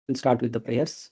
We'll start with the prayers.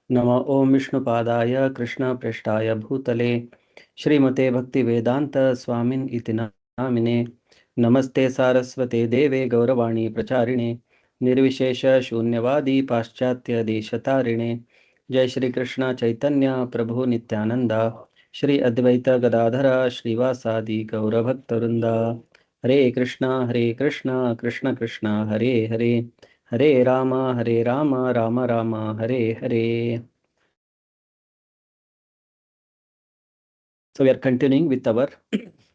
Nama Om Vishnu Padaya Krishna Preshtaya Bhutale Shrimate Bhakti Vedanta Swamin iti namine Namaste Saraswate Deve Gauravani Pracharine Nirvishesha Shunyavadi Paschatya Deshatarine Jai Shri Krishna Chaitanya Prabhu Nityananda Shri Advaita Gadadhara Srivasadi Gauravaktarunda Hare Krishna Krishna Krishna Hare Hare Hare Rama, Rama Rama, Hare Hare. So we are continuing with our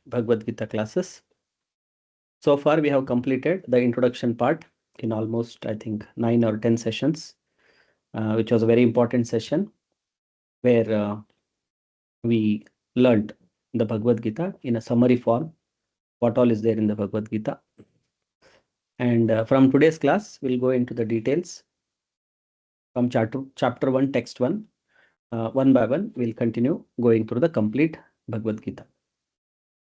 Bhagavad Gita classes. So far we have completed the introduction part in almost, I think, 9 or 10 sessions, which was a very important session where we learned the Bhagavad Gita in a summary form, what all is there in the Bhagavad Gita. And from today's class, we'll go into the details from chapter 1, text 1. One by one, we'll continue going through the complete Bhagavad Gita.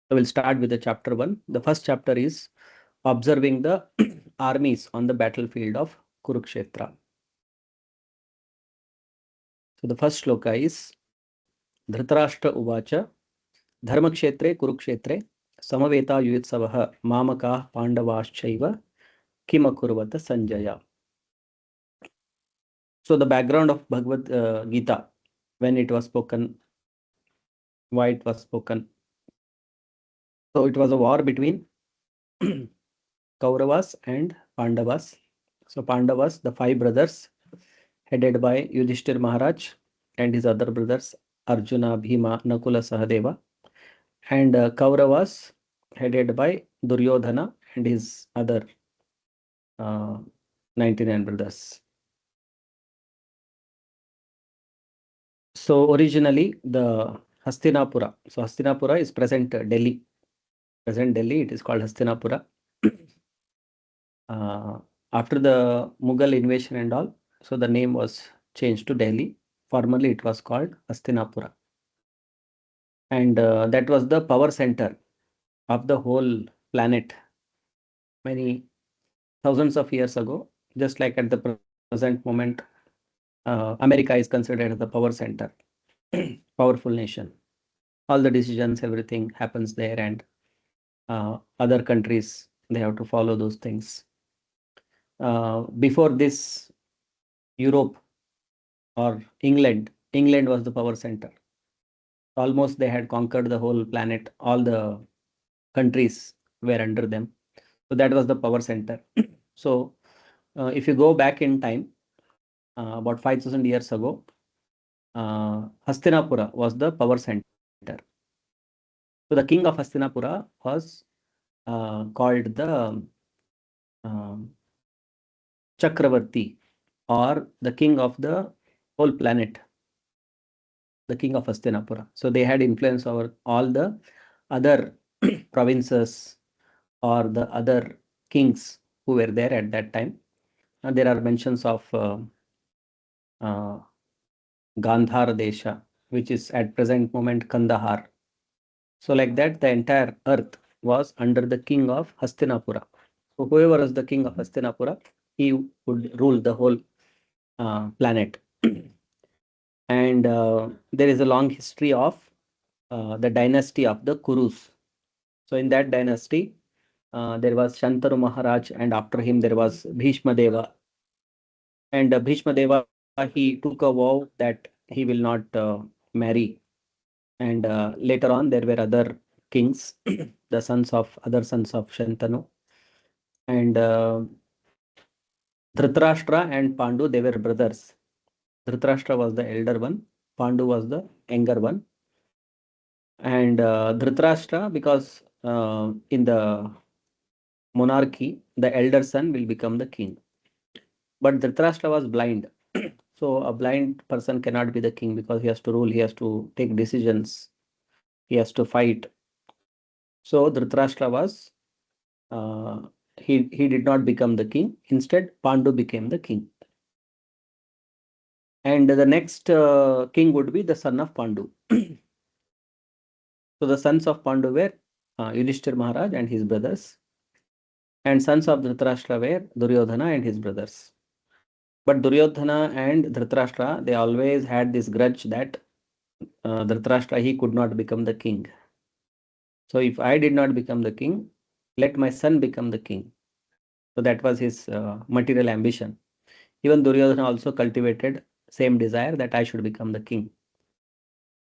So we'll start with the chapter 1. The first chapter is observing the armies on the battlefield of Kurukshetra. So the first shloka is Dhritarashtra Uvacha Dharmakshetre Kurukshetre Samaveta Yuyutsavaha Mamaka Pandavaschaiva Kimakurvata Sanjaya. So the background of Bhagavad Gita, when it was spoken, why it was spoken. So it was a war between Kauravas and Pandavas. So Pandavas, the 5 brothers, headed by Yudhishthir Maharaj and his other brothers Arjuna, Bhima, Nakula, Sahadeva, and Kauravas, headed by Duryodhana and his other 99 brothers. So originally the Hastinapura. So Hastinapura is present Delhi. Present Delhi, it is called Hastinapura. After the Mughal invasion and all, so the name was changed to Delhi. Formerly it was called Hastinapura. And that was the power center of the whole planet many thousands of years ago. Just like at the present moment, America is considered the power center, powerful nation. All the decisions, everything happens there, and other countries, they have to follow those things. Before this, Europe or England was the power center. Almost they had conquered the whole planet. All the countries were under them. So that was the power center. So if you go back in time, about 5,000 years ago, Hastinapura was the power center. So the king of Hastinapura was called the Chakravarti, or the king of the whole planet, the king of Hastinapura. So they had influence over all the other provinces or the other kings who were there at that time. And there are mentions of Gandhar Desha, which is at present moment Kandahar. So like that, the entire earth was under the king of Hastinapura. So whoever was the king of Hastinapura, he would rule the whole planet. And there is a long history of the dynasty of the Kurus. So in that dynasty, there was Shantanu Maharaj, and after him there was Bhishma Deva. And Bhishma Deva, he took a vow that he will not marry. And later on, there were other kings, the other sons of Shantanu. And Dhritarashtra and Pandu, they were brothers. Dhritarashtra was the elder one, Pandu was the younger one. And Dhritarashtra, because in the monarchy, the elder son will become the king. But Dhritarashtra was blind. So a blind person cannot be the king because he has to rule, he has to take decisions, he has to fight. So Dhritarashtra was, he did not become the king. Instead, Pandu became the king. And the next king would be the son of Pandu. So the sons of Pandu were Yudhishthir Maharaj and his brothers. And sons of Dhritarashtra were Duryodhana and his brothers. But Duryodhana and Dhritarashtra, they always had this grudge that Dhritarashtra, he could not become the king. So if I did not become the king, let my son become the king. So that was his material ambition. Even Duryodhana also cultivated same desire that I should become the king.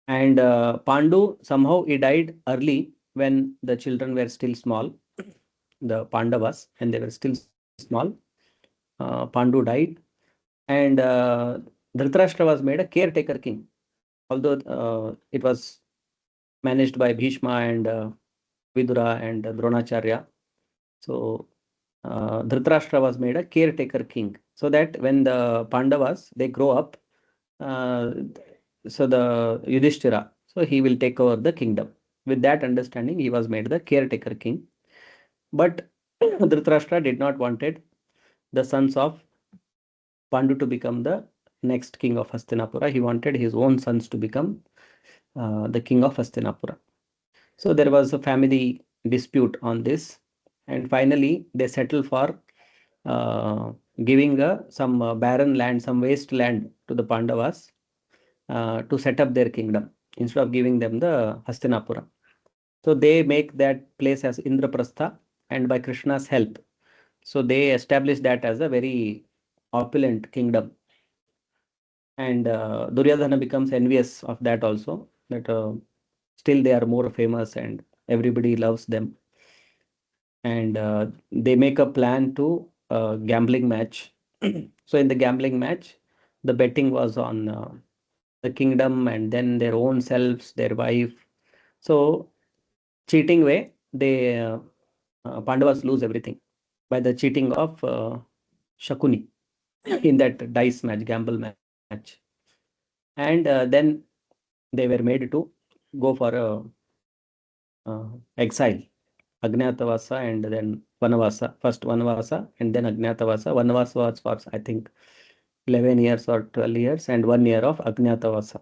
And Pandu, somehow he died early when the children were still small, the Pandavas, and they were still small. Pandu died, and Dhritarashtra was made a caretaker king, although it was managed by Bhishma and Vidura and Dronacharya. So Dhritarashtra was made a caretaker king, so that when the Pandavas they grow up, uh, so the Yudhishthira, so he will take over the kingdom. With that understanding, he was made the caretaker king. But Dhritarashtra did not wanted the sons of Pandu to become the next king of Hastinapura. He wanted his own sons to become the king of Hastinapura. So there was a family dispute on this, and finally they settled for uh, giving some barren land, some waste land to the Pandavas to set up their kingdom instead of giving them the Hastinapura. So they make that place as Indraprastha, and by Krishna's help, so they establish that as a very opulent kingdom. And Duryodhana becomes envious of that also, that still they are more famous and everybody loves them. And they make a plan to gambling match. So in the gambling match, the betting was on the kingdom and then their own selves, their wife. So cheating way, they Pandavas lose everything by the cheating of Shakuni in that dice match, gamble match. And then they were made to go for a exile, Agnatavasa and then Vanavasa. First Vanavasa and then Agnatavasa. Vanavasa was for, I think, 11 years or 12 years, and 1 year of Agnatavasa.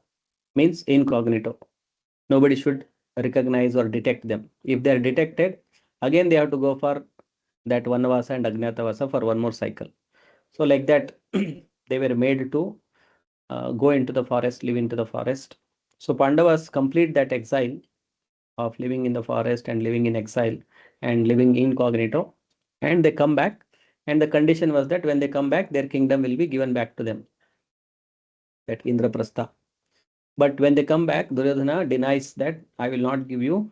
Means incognito. Nobody should recognize or detect them. If they are detected, again they have to go for that Vanavasa and Agnatavasa for one more cycle. So like that, they were made to go into the forest, live into the forest. So Pandavas complete that exile of living in the forest and living in exile and living incognito, and they come back. And the condition was that when they come back, their kingdom will be given back to them, that Indraprastha. But when they come back, Duryodhana denies that I will not give you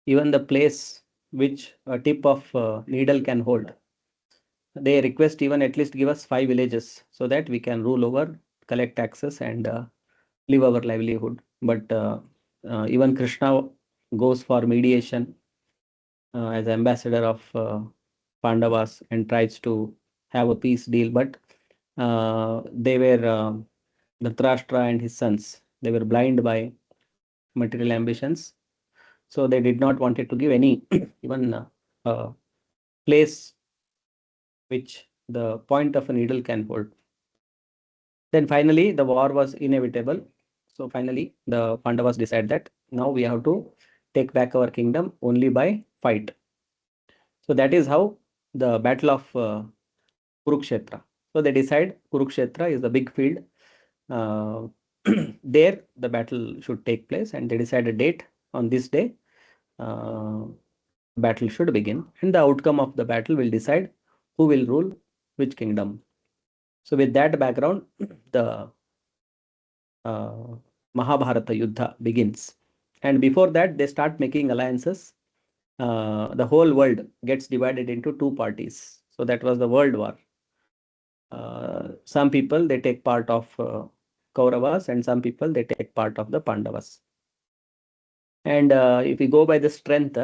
even the place which a tip of needle can hold. They request even at least give us 5 villages so that we can rule over, collect taxes, and live our livelihood. But even Krishna goes for mediation as ambassador of Pandavas and tries to have a peace deal. But they were Dhritarashtra and his sons. They were blind by material ambitions, so they did not wanted to give any even place which the point of a needle can hold. Then finally, the war was inevitable. So finally, the Pandavas decide that now we have to take back our kingdom only by fight. So that is how the battle of Kurukshetra. So they decide Kurukshetra is the big field. Uh, there, the battle should take place, and they decide a date on this day. Uh, battle should begin, and the outcome of the battle will decide who will rule which kingdom. So with that background, the uh, Mahabharata Yuddha begins. And before that, they start making alliances. The whole world gets divided into two parties. So that was the World War. Some people they take part of Kauravas, and some people they take part of the Pandavas. And if we go by the strength,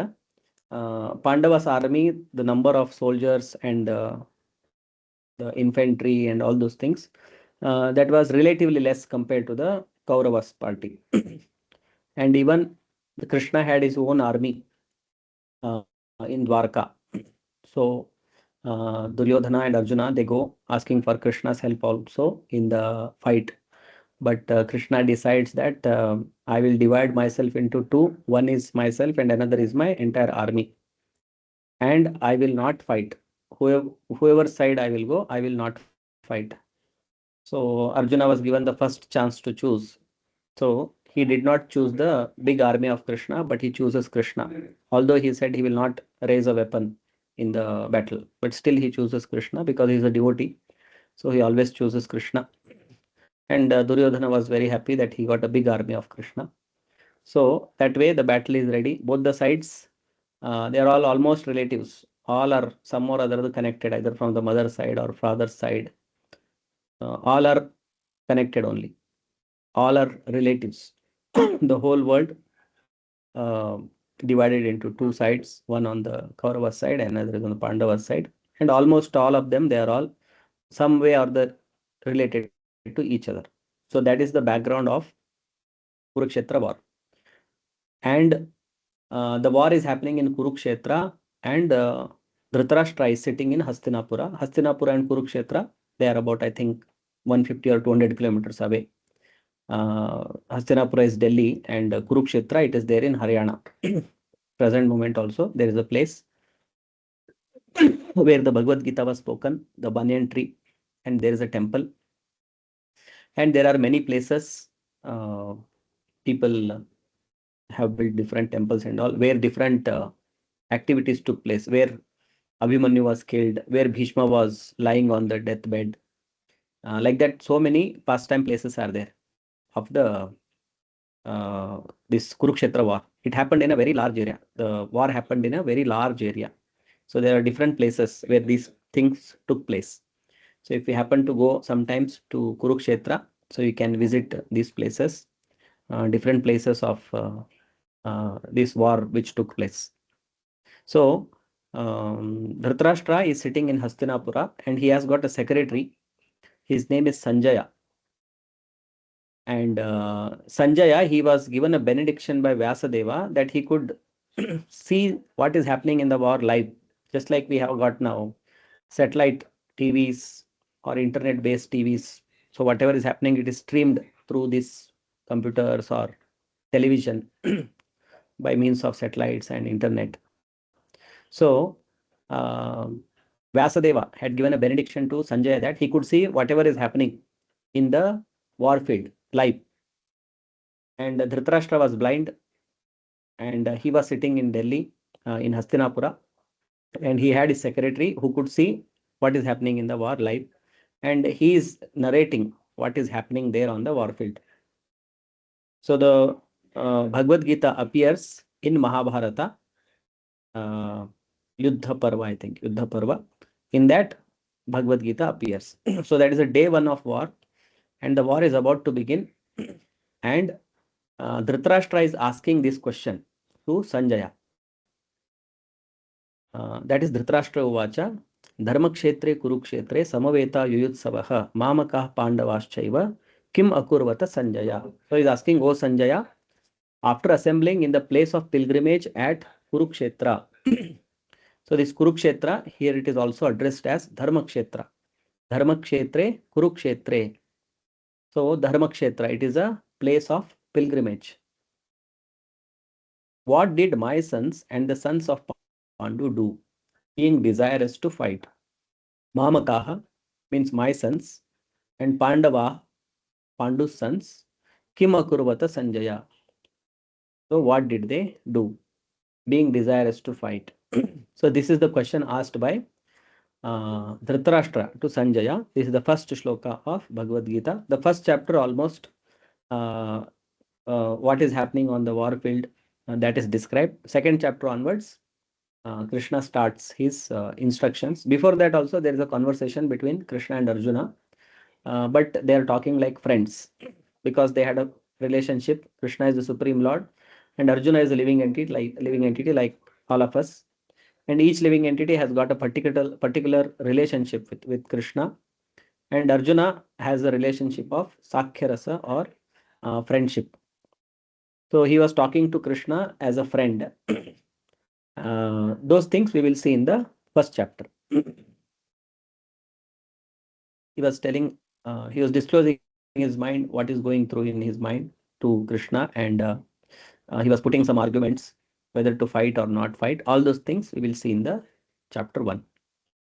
Pandavas army, the number of soldiers and the infantry and all those things, that was relatively less compared to the Kauravas party. And even the Krishna had his own army in Dwarka. So Duryodhana and Arjuna they go asking for Krishna's help also in the fight. But Krishna decides that I will divide myself into two. One is myself and another is my entire army. And I will not fight. Whoever side I will go, I will not fight. So Arjuna was given the first chance to choose. So he did not choose the big army of Krishna, but he chooses Krishna. Although he said he will not raise a weapon in the battle, but still he chooses Krishna because he is a devotee. So he always chooses Krishna. And Duryodhana was very happy that he got a big army of Krishna. So that way the battle is ready. Both the sides, they are all almost relatives. All are some or other connected, either from the mother side or father's side. All are connected only. All are relatives. The whole world uh, divided into two sides, one on the Kaurava side and another is on the Pandava side. And almost all of them, they are all some way or the related to each other. So that is the background of Kurukshetra war. And the war is happening in Kurukshetra, and Dhritarashtra is sitting in Hastinapura. Hastinapura and Kurukshetra, they are about, I think, 150 or 200 kilometers away. Hastinapura is Delhi, and Kurukshetra, it is there in Haryana. Present moment also, there is a place where the Bhagavad Gita was spoken, the banyan tree, and there is a temple. And there are many places people have built different temples and all, where different activities took place, where Abhimanyu was killed, where Bhishma was lying on the deathbed. Like that, so many pastime places are there of the this Kurukshetra war. It happened in a very large area. The war happened in a very large area. So there are different places where these things took place. So if you happen to go sometimes to Kurukshetra, so you can visit these places, different places of this war which took place. So Dhritarashtra is sitting in Hastinapura and he has got a secretary. His name is Sanjaya. And Sanjaya, he was given a benediction by Vyasadeva that he could see what is happening in the war live, just like we have got now satellite TVs or internet-based TVs. So whatever is happening, it is streamed through these computers or television by means of satellites and internet. So Vyasadeva had given a benediction to Sanjaya that he could see whatever is happening in the war field live. And Dhritarashtra was blind, and he was sitting in Delhi, in Hastinapura, and he had his secretary who could see what is happening in the war live, and he is narrating what is happening there on the war field. So the Bhagavad Gita appears in Mahabharata, Yuddha Parva, I think, Yuddha Parva. In that, Bhagavad Gita appears. So that is a day one of war, and the war is about to begin. And Dhritarashtra is asking this question to Sanjaya. That is Dhritarashtra Uvacha. Dharmakshetre Kurukshetre Samaveta Yuyutsavah Mamakah Pandavaschaiva Kim Akurvata Sanjaya. So he's asking, O Sanjaya, after assembling in the place of pilgrimage at Kurukshetra. So this Kurukshetra, here it is also addressed as Dharmakshetra. Dharmakshetre, Kurukshetre. So Dharmakshetra, it is a place of pilgrimage. What did my sons and the sons of Pandu do, being desirous to fight? Mamakaha means my sons, and Pandava, Pandu's sons, Kimakurvata Sanjaya. So what did they do, being desirous to fight? So this is the question asked by Dhritarashtra to Sanjaya. This is the first shloka of Bhagavad Gita. The first chapter almost what is happening on the war field, that is described. Second chapter onwards, Krishna starts his instructions. Before that also there is a conversation between Krishna and Arjuna, but they are talking like friends because they had a relationship. Krishna is the Supreme Lord and Arjuna is a living entity like all of us. And each living entity has got a particular relationship with Krishna. And Arjuna has a relationship of Sakhya Rasa or friendship. So he was talking to Krishna as a friend. Those things we will see in the first chapter. He was telling, he was disclosing his mind, what is going through in his mind to Krishna, and he was putting some arguments whether to fight or not fight. All those things we will see in the chapter 1.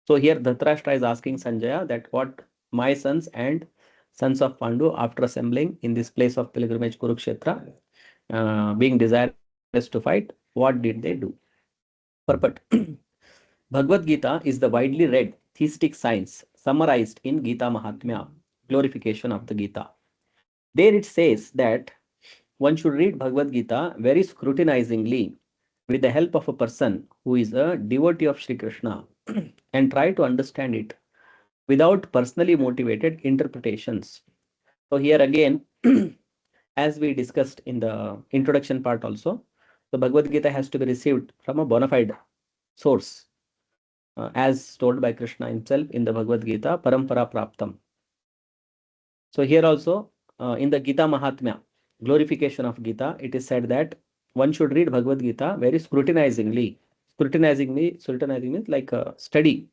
So here Dhritarashtra is asking Sanjaya that what my sons and sons of Pandu, after assembling in this place of pilgrimage Kurukshetra, being desirous to fight, what did they do? Purport. Bhagavad Gita is the widely read theistic science summarized in Gita Mahatmya, glorification of the Gita. There it says that one should read Bhagavad Gita very scrutinizingly with the help of a person who is a devotee of Sri Krishna and try to understand it without personally motivated interpretations. So, here again, as we discussed in the introduction part also, the Bhagavad Gita has to be received from a bona fide source, as told by Krishna himself in the Bhagavad Gita, Parampara Praptam. So here also, in the Gita Mahatmya, glorification of Gita, it is said that one should read Bhagavad Gita very scrutinizingly. Scrutinizing means like a study,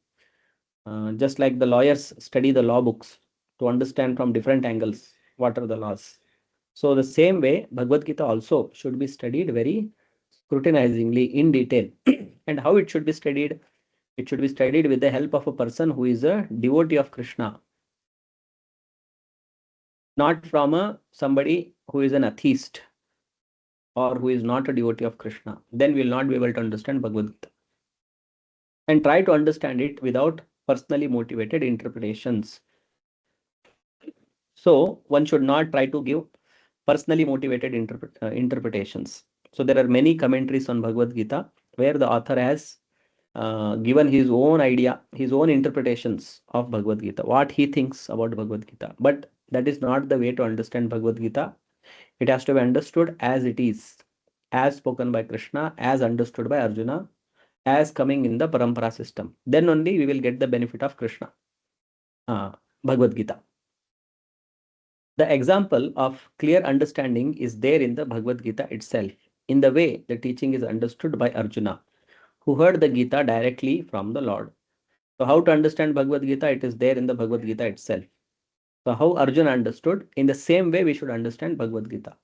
just like the lawyers study the law books to understand from different angles what are the laws. So the same way, Bhagavad Gita also should be studied very scrutinizingly in detail. And how it should be studied? It should be studied with the help of a person who is a devotee of Krishna, not from somebody who is an atheist or who is not a devotee of Krishna. Then we will not be able to understand Bhagavad Gita. And try to understand it without personally motivated interpretations. So one should not try to give personally motivated interpretations. So there are many commentaries on Bhagavad Gita where the author has given his own idea, his own interpretations of Bhagavad Gita, what he thinks about Bhagavad Gita. But that is not the way to understand Bhagavad Gita. It has to be understood as it is, as spoken by Krishna, as understood by Arjuna, as coming in the Parampara system. Then only we will get the benefit of Krishna, Bhagavad Gita. The example of clear understanding is there in the Bhagavad Gita itself, in the way the teaching is understood by Arjuna, who heard the Gita directly from the Lord. So how to understand Bhagavad Gita? It is there in the Bhagavad Gita itself. So how Arjuna understood, in the same way we should understand Bhagavad Gita.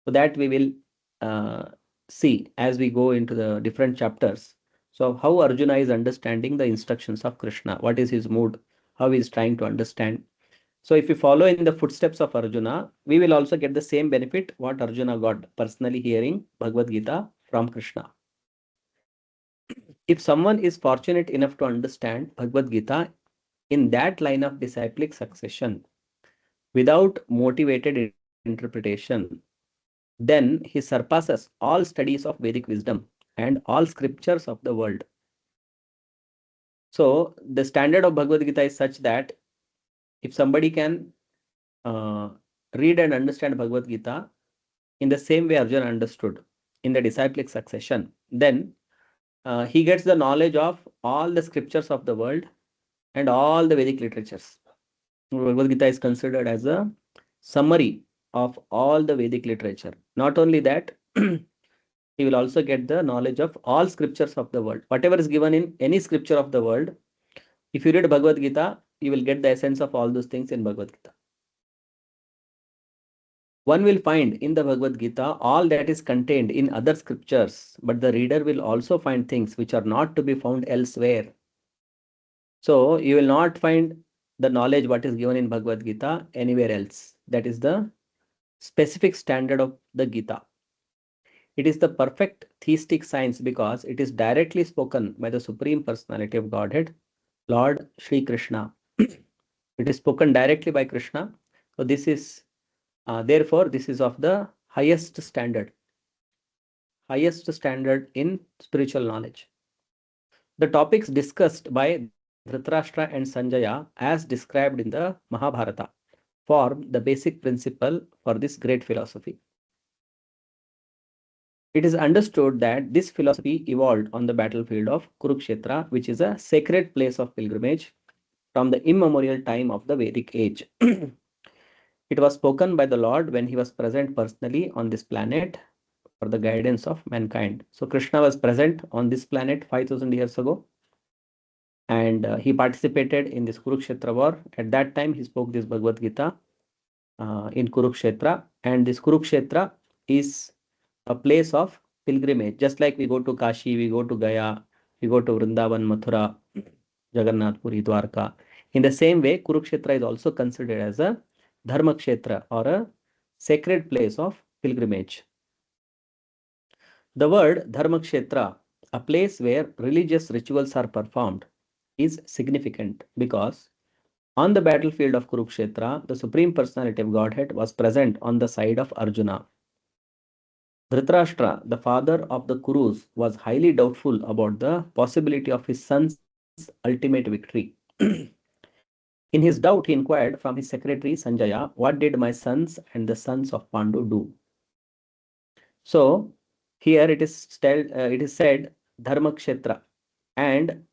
So that we will see as we go into the different chapters. So how Arjuna is understanding the instructions of Krishna, what is his mood, how he is trying to understand. So if we follow in the footsteps of Arjuna, we will also get the same benefit what Arjuna got, personally hearing Bhagavad Gita from Krishna. If someone is fortunate enough to understand Bhagavad Gita in that line of disciplic succession, without motivated interpretation, then he surpasses all studies of Vedic wisdom and all scriptures of the world. So the standard of Bhagavad Gita is such that if somebody can read and understand Bhagavad Gita in the same way Arjuna understood in the disciplic succession, then he gets the knowledge of all the scriptures of the world and all the Vedic literatures. Bhagavad Gita is considered as a summary of all the Vedic literature. Not only that, he will also get the knowledge of all scriptures of the world. Whatever is given in any scripture of the world, if you read Bhagavad Gita, you will get the essence of all those things in Bhagavad Gita. One will find in the Bhagavad Gita all that is contained in other scriptures, but the reader will also find things which are not to be found elsewhere. So you will not find the knowledge what is given in Bhagavad Gita anywhere else. That is the specific standard of the Gita. It is the perfect theistic science because it is directly spoken by the Supreme Personality of Godhead, Lord Sri Krishna. It is spoken directly by Krishna. So this is, therefore, this is of the highest standard in spiritual knowledge. The topics discussed by Dhritarashtra and Sanjaya, as described in the Mahabharata, form the basic principle for this great philosophy. It is understood that this philosophy evolved on the battlefield of Kurukshetra, which is a sacred place of pilgrimage from the immemorial time of the Vedic age. It was spoken by the Lord when he was present personally on this planet for the guidance of mankind. So Krishna was present on this planet 5,000 years ago, and he participated in this Kurukshetra war. At that time, he spoke this Bhagavad Gita in Kurukshetra, and this Kurukshetra is a place of pilgrimage. Just like we go to Kashi, we go to Gaya, we go to Vrindavan, Mathura, Jagannath Puri, Dwarka. In the same way, Kurukshetra is also considered as a Dharma Kshetra, or a sacred place of pilgrimage. The word Dharma Kshetra, a place where religious rituals are performed, is significant because on the battlefield of Kurukshetra, the Supreme Personality of Godhead was present on the side of Arjuna. Dhritarashtra, the father of the Kurus, was highly doubtful about the possibility of his son's ultimate victory. In his doubt, he inquired from his secretary Sanjaya, "What did my sons and the sons of Pandu do?" So, here it is said Dharma Kshetra, and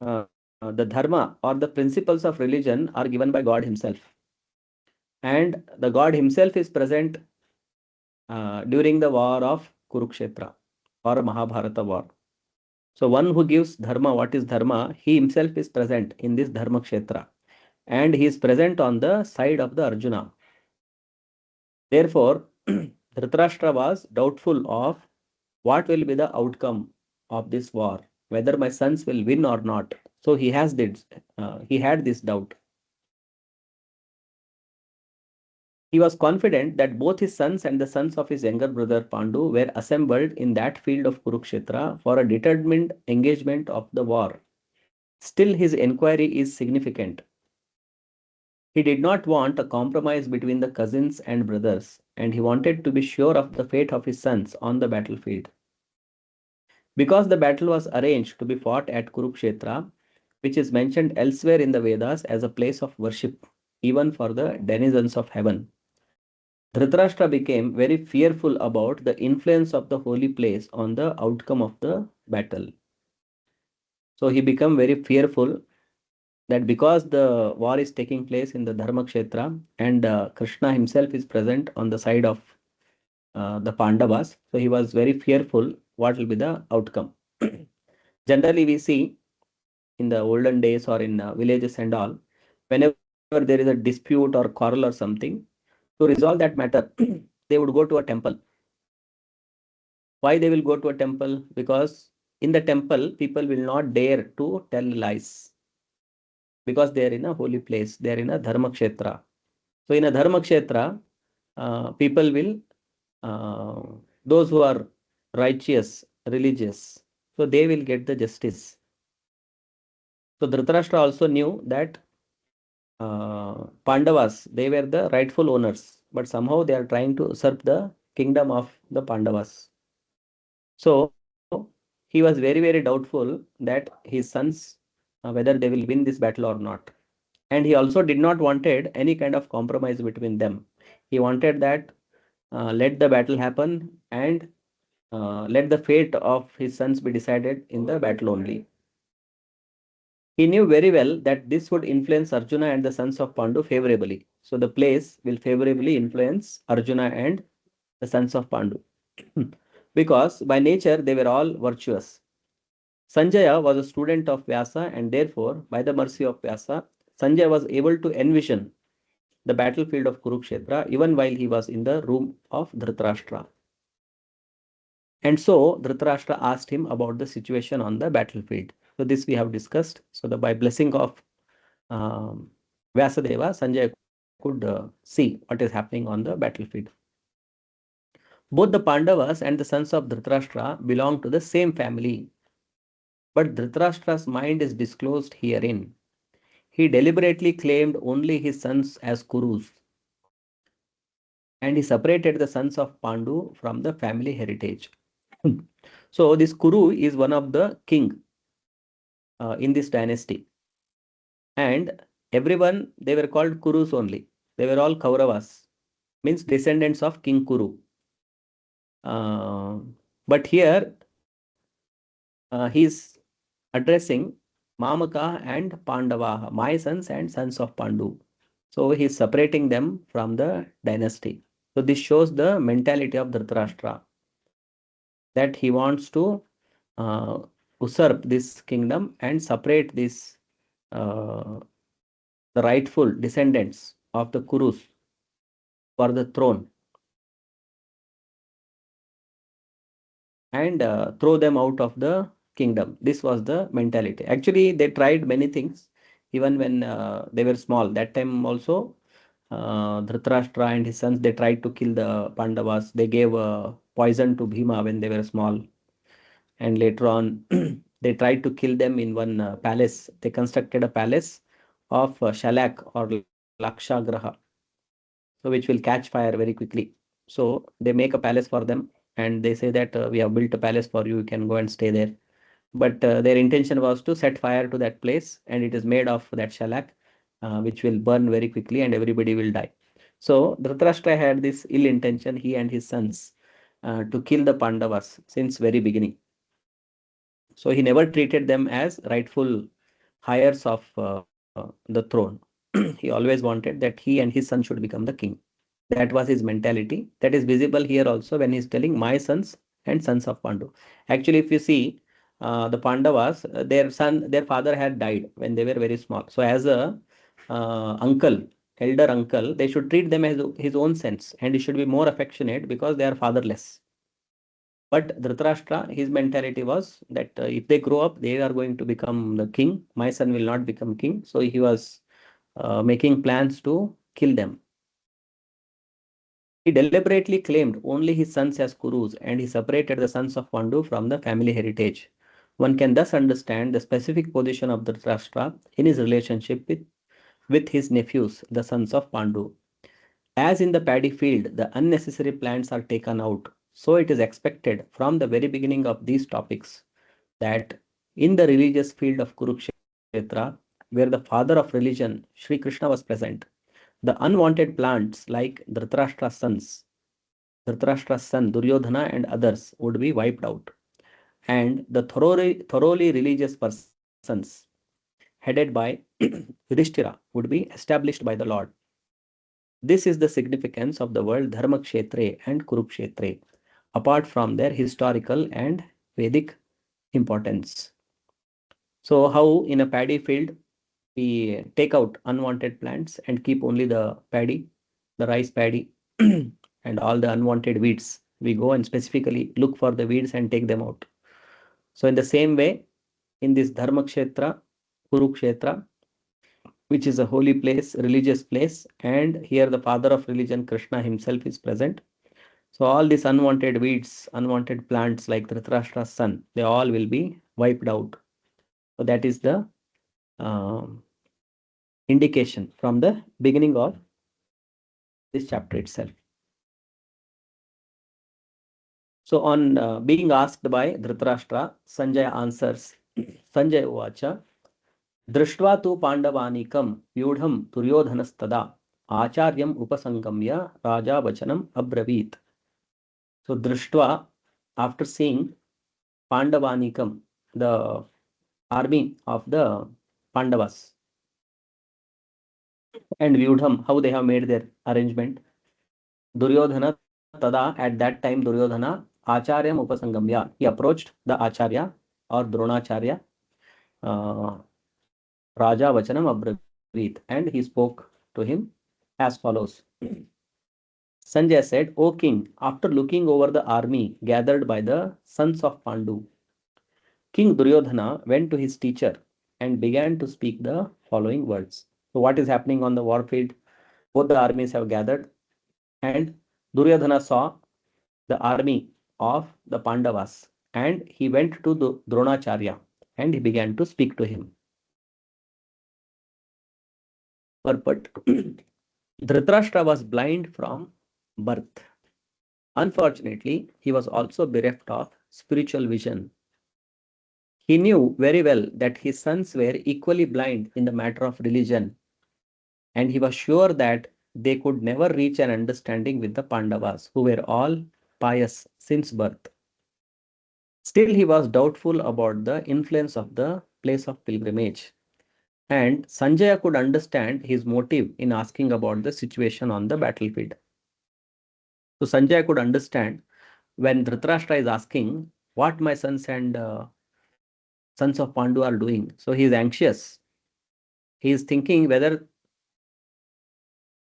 the Dharma or the principles of religion are given by God Himself. And the God Himself is present during the war of Kurukshetra or Mahabharata war. So one who gives dharma, what is dharma, he himself is present in this Dharma Kshetra, and he is present on the side of the Arjuna. Therefore, Dhritarashtra was doubtful of what will be the outcome of this war, whether my sons will win or not. So he had this doubt. He was confident that both his sons and the sons of his younger brother Pandu were assembled in that field of Kurukshetra for a determined engagement of the war. Still, his inquiry is significant. He did not want a compromise between the cousins and brothers, and he wanted to be sure of the fate of his sons on the battlefield. Because the battle was arranged to be fought at Kurukshetra, which is mentioned elsewhere in the Vedas as a place of worship, even for the denizens of heaven, Dhritarashtra became very fearful about the influence of the holy place on the outcome of the battle. So he became very fearful that because the war is taking place in the Dharma Kshetra and Krishna himself is present on the side of the Pandavas, so he was very fearful what will be the outcome. Generally, we see in the olden days or in villages and all, whenever there is a dispute or quarrel or something, to resolve that matter, they would go to a temple. Why they will go to a temple? Because in the temple, people will not dare to tell lies because they are in a holy place, they are in a Dharma Kshetra. So in a Dharma Kshetra, people will, uh, those who are righteous, religious, so they will get the justice. So Dhritarashtra also knew that Pandavas, they were the rightful owners, but somehow they are trying to usurp the kingdom of the Pandavas. So he was very, very doubtful that his sons, whether they will win this battle or not. And he also did not wanted any kind of compromise between them. He wanted that let the battle happen and let the fate of his sons be decided in the battle only. He knew very well that this would influence Arjuna and the sons of Pandu favorably. So the place will favorably influence Arjuna and the sons of Pandu. Because by nature they were all virtuous. Sanjaya was a student of Vyasa, and therefore, by the mercy of Vyasa, Sanjaya was able to envision the battlefield of Kurukshetra even while he was in the room of Dhritarashtra. And so Dhritarashtra asked him about the situation on the battlefield. So this we have discussed. So by blessing of Vyasadeva, Sanjay could see what is happening on the battlefield. Both the Pandavas and the sons of Dhritarashtra belong to the same family. But Dhritarashtra's mind is disclosed herein. He deliberately claimed only his sons as Kurus, and he separated the sons of Pandu from the family heritage. So this Kuru is one of the king in this dynasty. And everyone, they were called Kurus only. They were all Kauravas, means descendants of King Kuru. But here, he's addressing Mamaka and Pandava, my sons and sons of Pandu. So he's separating them from the dynasty. So this shows the mentality of Dhritarashtra, that he wants to uh, usurp this kingdom and separate this the rightful descendants of the Kurus for the throne and throw them out of the kingdom. This was the mentality. Actually, they tried many things even when they were small. That time also, Dhritarashtra and his sons, they tried to kill the Pandavas. They gave poison to Bhima when they were small. And later on, they tried to kill them in one palace. They constructed a palace of Shalak or Lakshagraha, so which will catch fire very quickly. So they make a palace for them and they say that we have built a palace for you, you can go and stay there. But their intention was to set fire to that place, and it is made of that shellac, which will burn very quickly and everybody will die. So Dhritarashtra had this ill intention, he and his sons, to kill the Pandavas since very beginning. So he never treated them as rightful heirs of the throne. He always wanted that he and his son should become the king. That was his mentality. That is visible here also when he's telling my sons and sons of Pandu. Actually, if you see the Pandavas, their father had died when they were very small. So as a uncle, elder uncle, they should treat them as his own sons, and he should be more affectionate because they are fatherless. But Dhritarashtra, his mentality was that if they grow up, they are going to become the king. My son will not become king. So he was making plans to kill them. He deliberately claimed only his sons as Kurus and he separated the sons of Pandu from the family heritage. One can thus understand the specific position of Dhritarashtra in his relationship with his nephews, the sons of Pandu. As in the paddy field, the unnecessary plants are taken out. So it is expected from the very beginning of these topics that in the religious field of Kurukshetra, where the father of religion, Sri Krishna, was present, the unwanted plants like Dhritarashtra's son Duryodhana and others would be wiped out. And the thoroughly religious persons headed by Yudhishthira would be established by the Lord. This is the significance of the word Dharmakshetre and Kurukshetre, apart from their historical and Vedic importance. So, how in a paddy field we take out unwanted plants and keep only the paddy, the rice paddy, and all the unwanted weeds. We go and specifically look for the weeds and take them out. So, in the same way, in this Dharmakshetra, Kurukshetra, which is a holy place, religious place, and here the father of religion, Krishna himself, is present. So all these unwanted weeds, unwanted plants like Dhritarashtra's son, they all will be wiped out. So that is the um, indication from the beginning of this chapter itself. So on being asked by Dhritarashtra, Sanjaya answers, Sanjaya Uvacha, दृष्ट्वा तु पाण्डवानीकं व्यूढं दुर्योधनस्तदा आचार्यम् उपसंगम्य राजा वचनम् अब्रवीत्. So Drishtva, after seeing Pandavanikam, the army of the Pandavas, and Vyudham, how they have made their arrangement, Duryodhana Tada, at that time Duryodhana, Acharyam Upasangamya, he approached the Acharya or Dronacharya, uh, Raja Vachanam Abravit, and he spoke to him as follows. Sanjay said, O king, after looking over the army gathered by the sons of Pandu, King Duryodhana went to his teacher and began to speak the following words. So, what is happening on the warfield? Both the armies have gathered, and Duryodhana saw the army of the Pandavas, and he went to the Dronacharya and he began to speak to him. Purport. Dhritarashtra was blind from birth. Unfortunately, he was also bereft of spiritual vision. He knew very well that his sons were equally blind in the matter of religion, and he was sure that they could never reach an understanding with the Pandavas, who were all pious since birth. Still, he was doubtful about the influence of the place of pilgrimage. And Sanjaya could understand his motive in asking about the situation on the battlefield. So Sanjaya could understand when Dhritarashtra is asking what my sons and sons of Pandu are doing. So he is anxious. He is thinking whether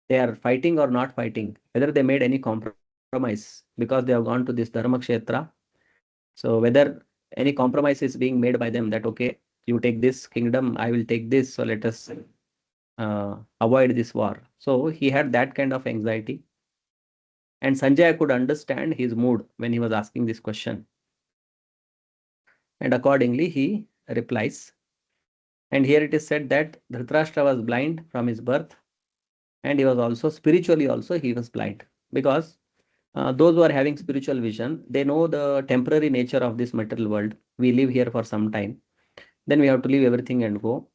they are fighting or not fighting, whether they made any compromise because they have gone to this Dharmakshetra. So whether any compromise is being made by them that, okay, you take this kingdom, I will take this. So let us avoid this war. So he had that kind of anxiety. And Sanjaya could understand his mood when he was asking this question. And accordingly, he replies. And here it is said that Dhritarashtra was blind from his birth, and he was also spiritually also he was blind, because those who are having spiritual vision, they know the temporary nature of this material world. We live here for some time, then we have to leave everything and go.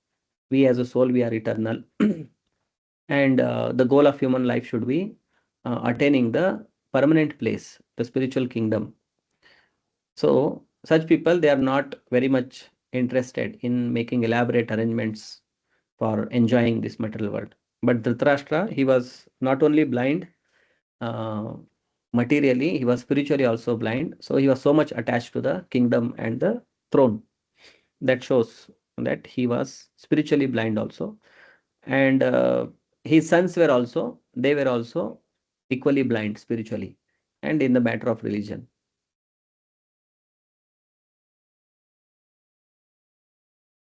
We as a soul, we are eternal. And the goal of human life should be attaining the permanent place, the spiritual kingdom. So such people, they are not very much interested in making elaborate arrangements for enjoying this material world. But Dhritarashtra, he was not only blind uh, materially, he was spiritually also blind. So he was so much attached to the kingdom and the throne. That shows that he was spiritually blind also. And his sons were also, they were also equally blind spiritually and in the matter of religion.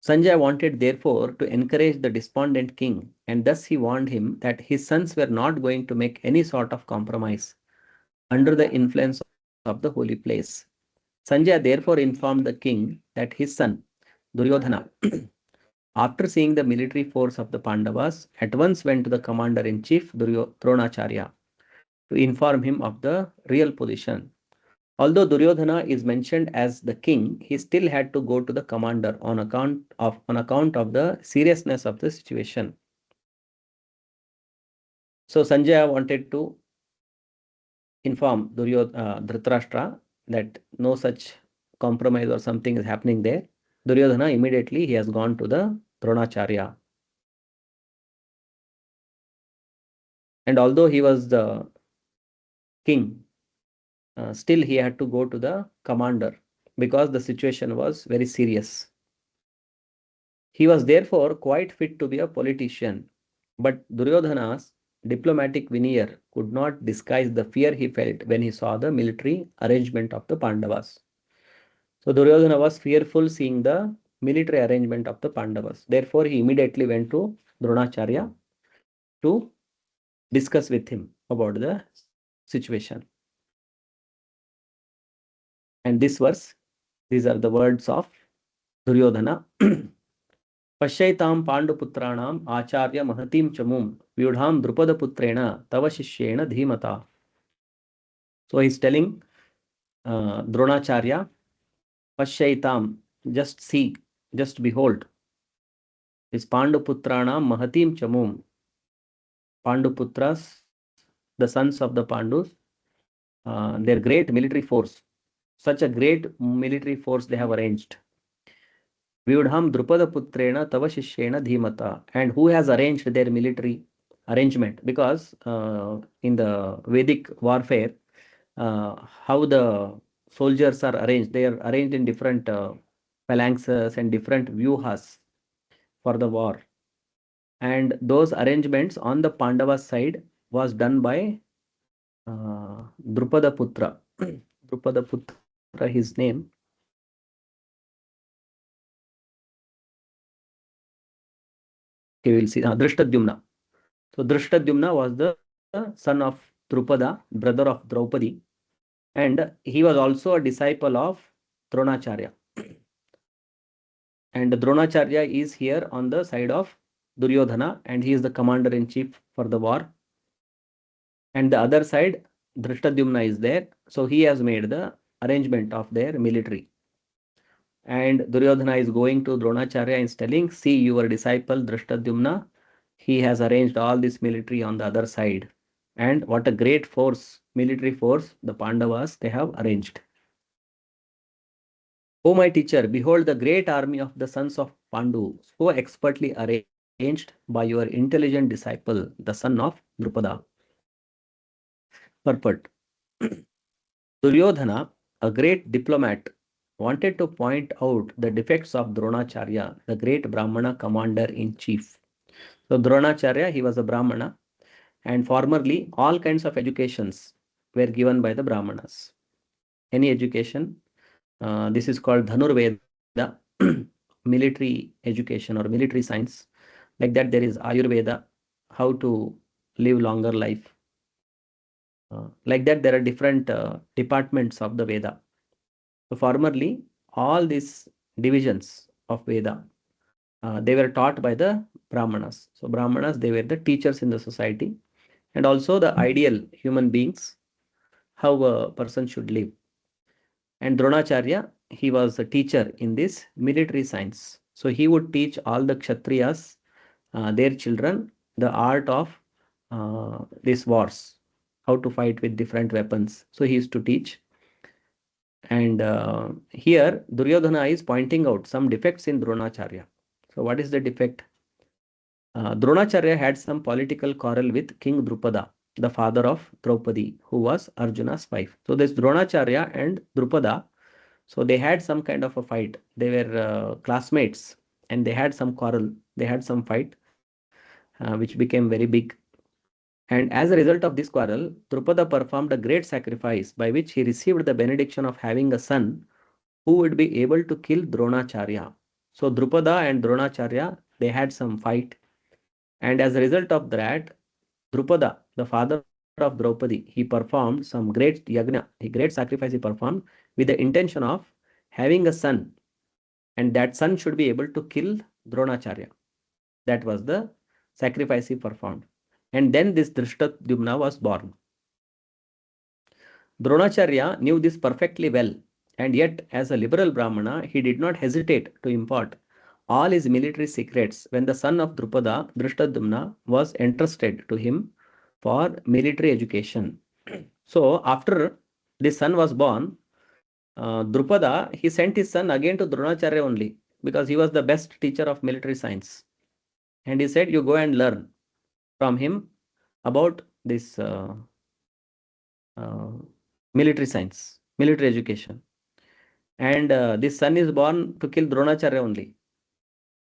Sanjay wanted therefore to encourage the despondent king, and thus he warned him that his sons were not going to make any sort of compromise under the influence of the holy place. Sanjay therefore informed the king that his son, Duryodhana, after seeing the military force of the Pandavas, at once went to the commander-in-chief Dronacharya to inform him of the real position. Although Duryodhana is mentioned as the king, he still had to go to the commander on account of the seriousness of the situation. So Sanjaya wanted to inform Dhritarashtra that no such compromise or something is happening there. Duryodhana immediately he has gone to the Dronacharya. And although he was the king, still he had to go to the commander because the situation was very serious. He was therefore quite fit to be a politician, but Duryodhana's diplomatic veneer could not disguise the fear he felt when he saw the military arrangement of the Pandavas. So Duryodhana was fearful seeing the military arrangement of the Pandavas. Therefore, he immediately went to Dronacharya to discuss with him about the situation. And this verse, these are the words of Duryodhana. Pashyaitam Panduputranam Acharya Mahatim Chamum Vyudham Drupadaputrena Tava Shishyena Dhimata. So he's telling Dronacharya, Pashyaitam, just see, just behold, is Panduputranam Mahatim Chamum. Panduputras, the sons of the Pandus, their great military force, such a great military force they have arranged. Vyudham Drupada Putrena Tava Shishyena Dhimata. And who has arranged their military arrangement? Because in the Vedic warfare, how the soldiers are arranged, they are arranged in different phalanxes and different vyuhas for the war. And those arrangements on the Pandava side was done by Drupada Putra. Drupada Putra, his name. Okay, we'll see. Drishtadyumna. So Drishtadyumna was the son of Drupada, brother of Draupadi, and he was also a disciple of Dronacharya. And Dronacharya is here on the side of Duryodhana, and he is the commander-in-chief for the war. And the other side, Drishtadyumna is there, so he has made the arrangement of their military. And Duryodhana is going to Dronacharya and telling, see your disciple Drishtadyumna, he has arranged all this military on the other side. And what a great force, military force, the Pandavas, they have arranged. O my teacher, behold the great army of the sons of Pandu, so expertly arranged by your intelligent disciple, the son of Drupada. Purport. Duryodhana, a great diplomat, wanted to point out the defects of Dronacharya, the great Brahmana commander-in-chief. So Dronacharya, he was a Brahmana, and formerly all kinds of educations were given by the Brahmanas. Any education, this is called Dhanurveda, military education or military science. Like that, there is Ayurveda, how to live longer life. Like that, there are different departments of the Veda. So formerly, all these divisions of Veda, they were taught by the Brahmanas. So Brahmanas, they were the teachers in the society, and also the ideal human beings, how a person should live. And Dronacharya, he was a teacher in this military science. So he would teach all the Kshatriyas, their children, the art of these wars, how to fight with different weapons. So he used to teach. And here Duryodhana is pointing out some defects in Dronacharya. So what is the defect? Dronacharya had some political quarrel with King Drupada, the father of Draupadi, who was Arjuna's wife. So this Dronacharya and Drupada, so they had some kind of a fight. They were classmates, and they had some quarrel. They had some fight, which became very big. And as a result of this quarrel, Drupada performed a great sacrifice by which he received the benediction of having a son who would be able to kill Dronacharya. So Drupada and Dronacharya, they had some fight. And as a result of that, Drupada, the father of Draupadi, he performed some great yagna, a great sacrifice he performed with the intention of having a son, and that son should be able to kill Dronacharya. That was the sacrifice he performed. And then this Drishtadyumna was born. Dronacharya knew this perfectly well, and yet, as a liberal Brahmana, he did not hesitate to impart all his military secrets when the son of Drupada, Drishtadyumna, was entrusted to him for military education. So, after this son was born, Drupada, he sent his son again to Dronacharya only because he was the best teacher of military science. And he said, you go and learn from him about this uh, military science, military education. And this son is born to kill Dronacharya only.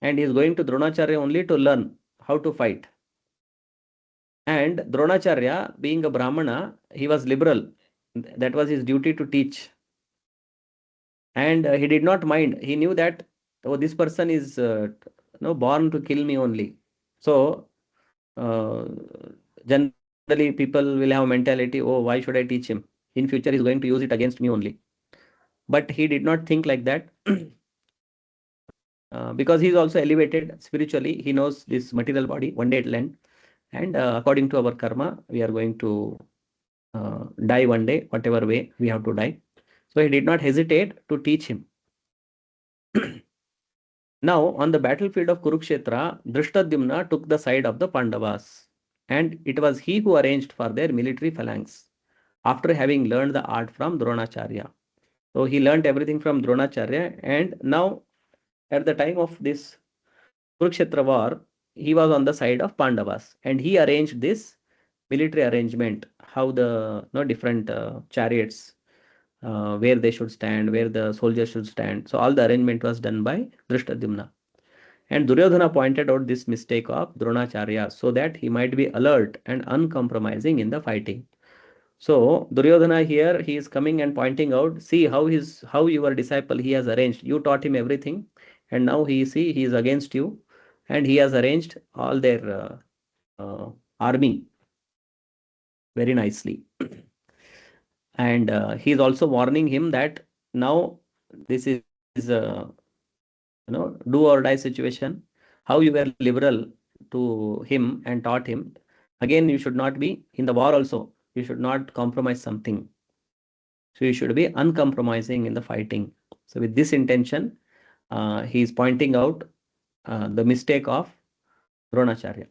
And he is going to Dronacharya only to learn how to fight. And Dronacharya, being a Brahmana, he was liberal. That was his duty to teach. And he did not mind. He knew that, oh, this person is born to kill me only. So uh, generally people will have mentality, oh, why should I teach him? In future, he's going to use it against me only. But he did not think like that. Because he is also elevated spiritually. He knows this material body, one day it will end. And according to our karma, we are going to die one day, whatever way we have to die. So he did not hesitate to teach him. Now, on the battlefield of Kurukshetra, Drishtadyumna took the side of the Pandavas, and it was he who arranged for their military phalanx after having learned the art from Dronacharya. So he learned everything from Dronacharya, and now at the time of this Kurukshetra war, he was on the side of Pandavas, and he arranged this military arrangement, how the different chariots, where they should stand, where the soldiers should stand. So all the arrangement was done by Drishtadyumna. And Duryodhana pointed out this mistake of Dronacharya so that he might be alert and uncompromising in the fighting. So Duryodhana here, he is coming and pointing out, see how your disciple he has arranged. You taught him everything, and now he is against you, and he has arranged all their army very nicely. And he is also warning him that now this is do or die situation. How you were liberal to him and taught him. Again, you should not be in the war also. You should not compromise something. So you should be uncompromising in the fighting. So with this intention, he is pointing out the mistake of Dronacharya.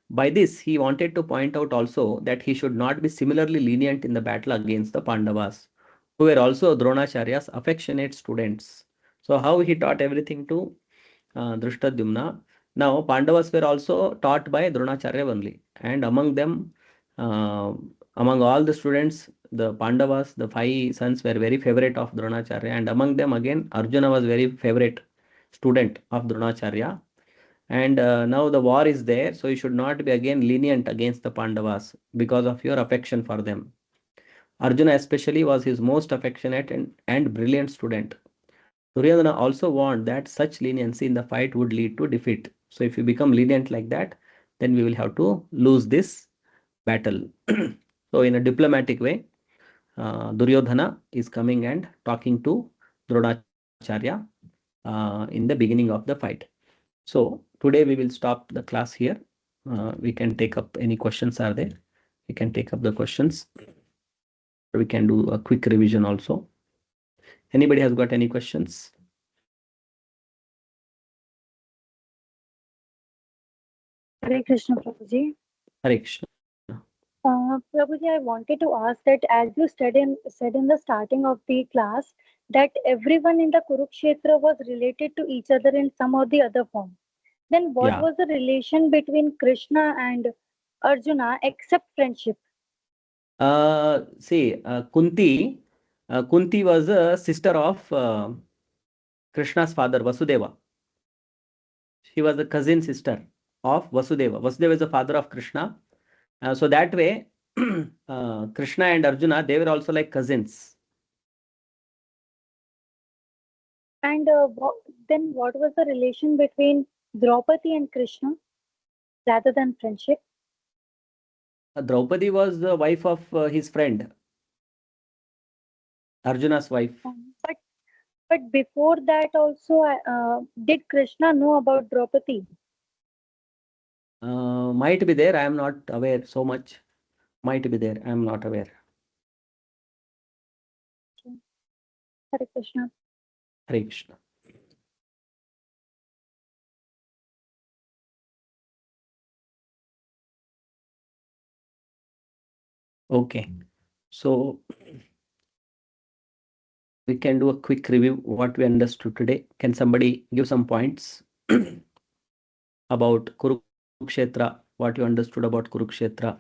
By this, he wanted to point out also that he should not be similarly lenient in the battle against the Pandavas, who were also Dronacharya's affectionate students. So how he taught everything to Drishtadyumna. Now, Pandavas were also taught by Dronacharya only. And among them, uh, among all the students, the Pandavas, the five sons were very favorite of Dronacharya. And among them, again, Arjuna was very favorite student of Dronacharya. And now the war is there, so you should not be again lenient against the Pandavas because of your affection for them. Arjuna especially was his most affectionate and brilliant student. Duryodhana also warned that such leniency in the fight would lead to defeat. So if you become lenient like that, then we will have to lose this battle. So in a diplomatic way, Duryodhana is coming and talking to Dronacharya in the beginning of the fight. So today we will stop the class here. We can take up any questions are there. We can take up the questions. We can do a quick revision also. Anybody has got any questions? Hare Krishna, Prabhuji. Hare Krishna. Prabhuji, I wanted to ask that as you said in the starting of the class, that everyone in the Kurukshetra was related to each other in some or the other form. Then what Yeah. was the relation between Krishna and Arjuna except friendship? Kunti was a sister of Krishna's father, Vasudeva. She was a cousin sister of Vasudeva. Vasudeva is the father of Krishna. So that way, Krishna and Arjuna, they were also like cousins. And then what was the relation between Draupadi and Krishna rather than friendship? Draupadi was the wife of his friend, Arjuna's wife. But before that also, did Krishna know about Draupadi? Might be there. I am not aware so much. Might be there. I am not aware. Hare Krishna. Hare Krishna. Okay. So we can do a quick review what we understood today. Can somebody give some points about Kurukshetra? What you understood about Kurukshetra?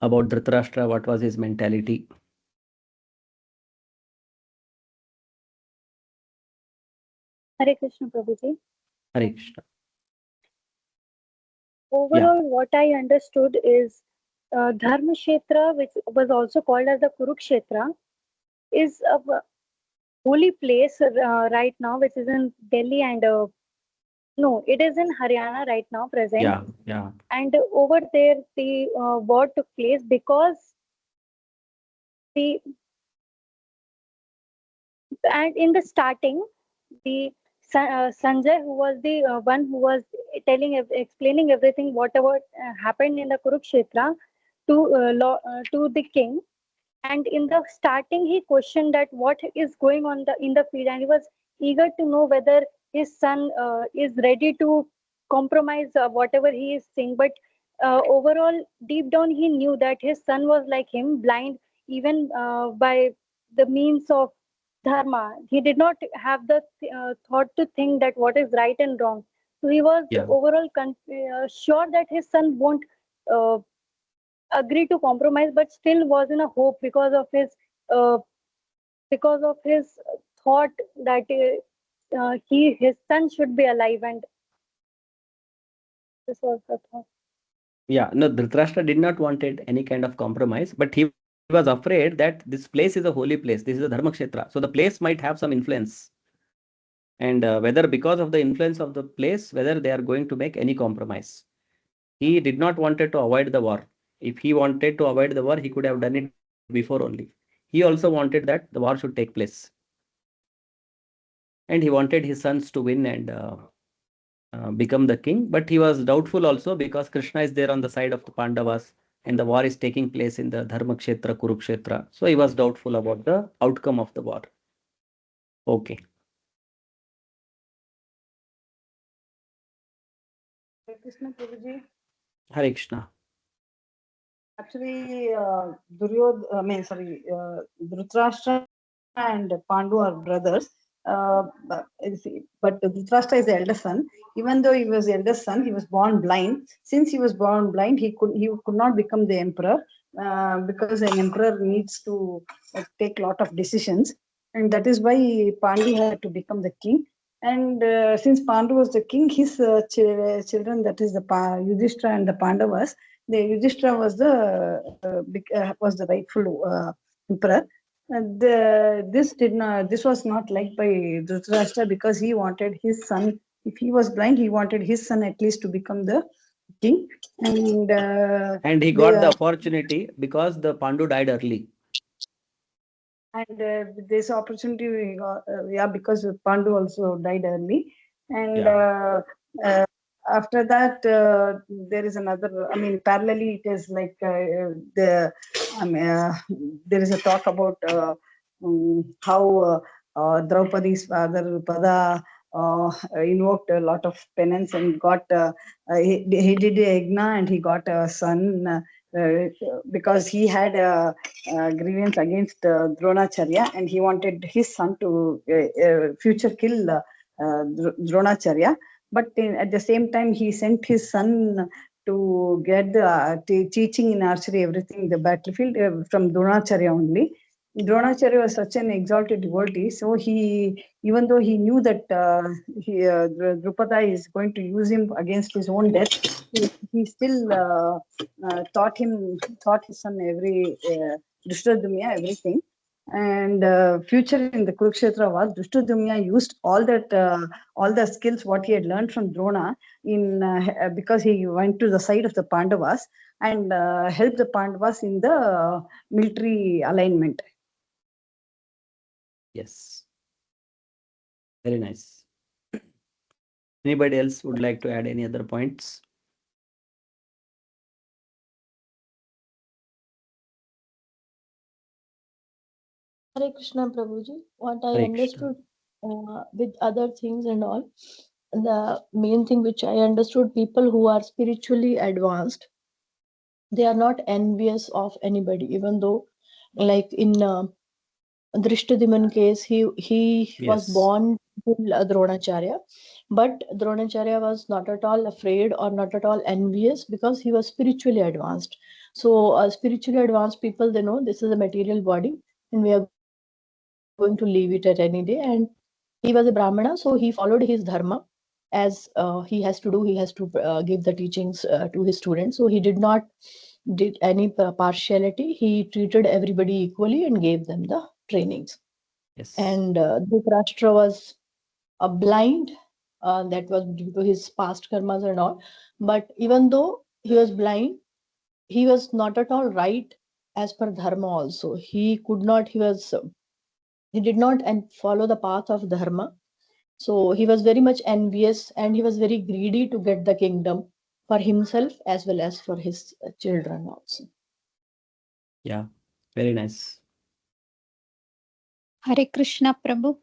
About Dhritarashtra, what was his mentality? Hare Krishna, Prabhuji. Hare Krishna. Overall, what I understood is Dharma Kshetra, which was also called as the Kurukshetra, is a holy place right now, which is in Delhi and no, it is in Haryana right now, present. Yeah. And over there, the war took place because the and in the starting, the Sanjay, who was the one who was explaining everything, whatever happened in the Kurukshetra, to the king. And in the starting, he questioned that what is going on in the field, and he was eager to know whether his son is ready to compromise whatever he is saying. But overall, deep down, he knew that his son was like him, blind even by the means of dharma. He did not have the thought to think that what is right and wrong. So he was overall sure that his son won't uh, agree to compromise, but still was in a hope uh, because of his thought that his son should be alive, and this was the thought. Yeah, no, Dhritarashtra did not wanted any kind of compromise, but he was afraid that this place is a holy place. This is a Dharmakshetra. So the place might have some influence. And whether because of the influence of the place, whether they are going to make any compromise. He did not wanted to avoid the war. If he wanted to avoid the war, he could have done it before only. He also wanted that the war should take place. And he wanted his sons to win and become the king. But he was doubtful also because Krishna is there on the side of the Pandavas and the war is taking place in the Dharmakshetra, Kurukshetra. So he was doubtful about the outcome of the war. Okay. Hare Krishna, Prabhuji. Hare Krishna. Actually, Dhritarashtra and Pandu are brothers. But Dhritarashtra is the eldest son. Even though he was the eldest son, he was born blind. Since he was born blind, he could not become the emperor because an emperor needs to take a lot of decisions, and that is why Pandu had to become the king. And since Pandu was the king, his children, that is the Yudhishthira and the Pandavas, the Yudhishthira was the rightful emperor. This was not liked by Dhritarashtra because he wanted his son. If he was blind, he wanted his son at least to become the king. And he got the opportunity because the Pandu died early. And this opportunity we got, because Pandu also died early. And after that, there is another. I mean, parallelly, it is like there is a talk about how Draupadi's father Pada invoked a lot of penance and got he did a yagna and he got a son because he had a grievance against Dronacharya and he wanted his son to future kill Dronacharya. But at the same time, he sent his son to get the teaching in archery, everything, the battlefield from Dronacharya only. Dronacharya was such an exalted devotee, so he, even though he knew that Drupada is going to use him against his own death, he still taught his son Drishtadyumna everything. And future in the Kurukshetra was Drishtadyumna used all the skills what he had learned from Drona because he went to the side of the Pandavas and helped the Pandavas in the military alignment. Yes. Very nice. Anybody else would like to add any other points? Hare Krishna Prabhuji. What I Hare understood with other things and all, the main thing which I understood, people who are spiritually advanced, they are not envious of anybody, even though, like in Drishtadyuman case, he was Yes. born with Dronacharya, but Dronacharya was not at all afraid or not at all envious because he was spiritually advanced. So spiritually advanced people, they know this is a material body and we are going to leave it at any day. And he was a Brahmana, so he followed his dharma as he has to do. He has to give the teachings to his students. So he did any partiality. He treated everybody equally and gave them the trainings. Yes. And Dhritarashtra was blind. That was due to his past karmas and all. But even though he was blind, he was not at all right as per dharma also. He could not, he did not follow the path of dharma. So he was very much envious and he was very greedy to get the kingdom for himself as well as for his children also. Yeah, very nice. Hare Krishna Prabhu.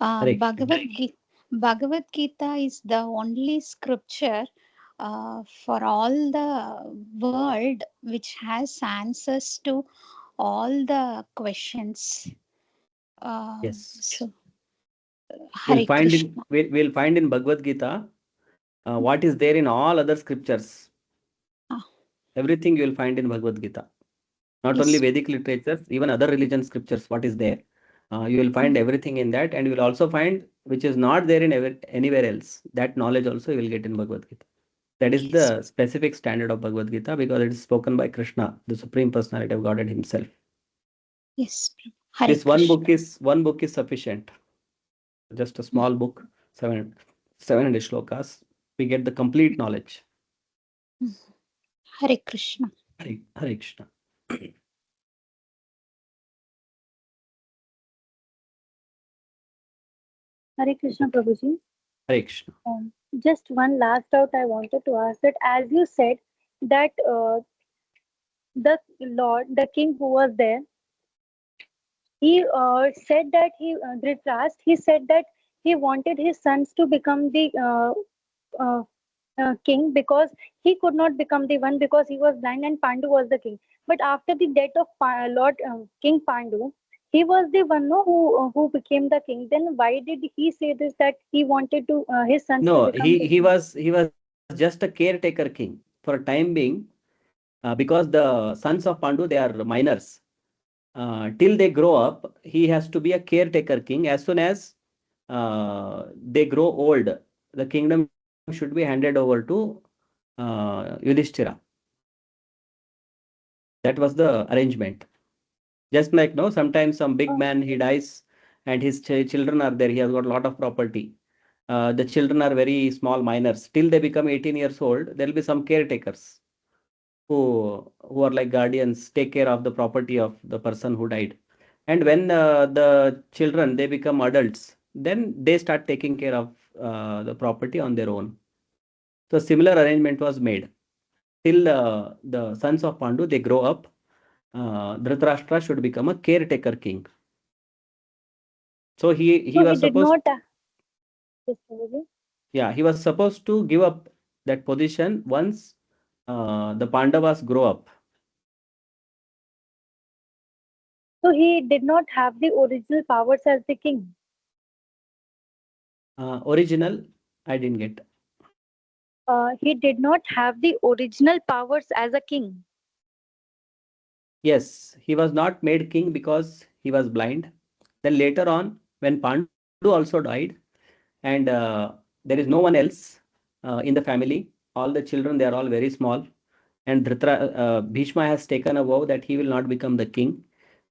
Hare Krishna. Bhagavad Gita is the only scripture for all the world which has answers to all the questions. Yes. So, Hare Krishna. We'll find in Bhagavad Gita what is there in all other scriptures. Everything you will find in Bhagavad Gita. Not Yes. only Vedic literatures, even other religion scriptures, what is there. You will find everything in that, and you will also find which is not there in anywhere else. That knowledge also you will get in Bhagavad Gita. That is the specific standard of Bhagavad Gita because it is spoken by Krishna, the Supreme Personality of Godhead Himself. Yes. Hare This Krishna. one book is sufficient. Just a small book, 700 shlokas. We get the complete knowledge. Hare Krishna. Hare Krishna. Hare Krishna Prabhuji. Hare Krishna. Just one last doubt I wanted to ask that as you said that the Lord, the king who was there, he said that Dhritarashtra, he said that he wanted his sons to become the king because he could not become the one because he was blind and Pandu was the king. But after the death of Lord King Pandu, he was the one who became the king. Then why did he say this that he wanted to his sons to become the king? He was just a caretaker king for a time being because the sons of Pandu, they are minors. Till they grow up, he has to be a caretaker king. As soon as they grow old, the kingdom should be handed over to Yudhishthira. That was the arrangement. Just like no, sometimes some big man he dies and his children are there. He has got a lot of property. The children are very small minors. Till they become 18 years old, there will be some caretakers who are like guardians, take care of the property of the person who died. And when the children they become adults, then they start taking care of the property on their own. So similar arrangement was made till the sons of Pandu they grow up. Dhritarashtra should become a caretaker king. So he So he was did supposed, not. Yes, Prabhuji. yeah, he was supposed to give up that position once the Pandavas grow up. So he did not have the original powers as the king. Original, I didn't get. He did not have the original powers as a king. Yes, he was not made king because he was blind. Then later on, when Pandu also died, and there is no one else in the family, all the children they are all very small, and Bhishma has taken a vow that he will not become the king.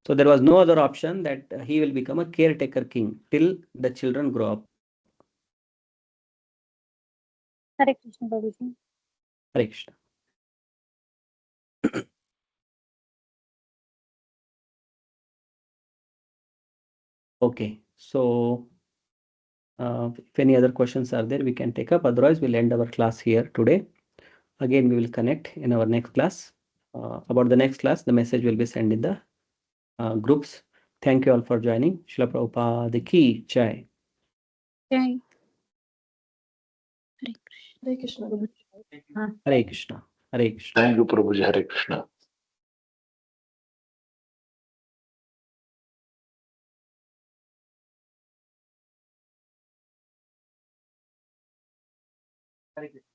So there was no other option that he will become a caretaker king till the children grow up. Hare Krishna, Prabhuji. Hare Krishna. Okay, so if any other questions are there, we can take up. Otherwise, we'll end our class here today. Again, we will connect in our next class. About the next class, the message will be sent in the groups. Thank you all for joining. Srila Prabhupada ki jai. Jai. Hare Krishna. Hare Krishna. Hare Krishna. Thank you, Prabhuji. Hare Krishna. Hare Krishna.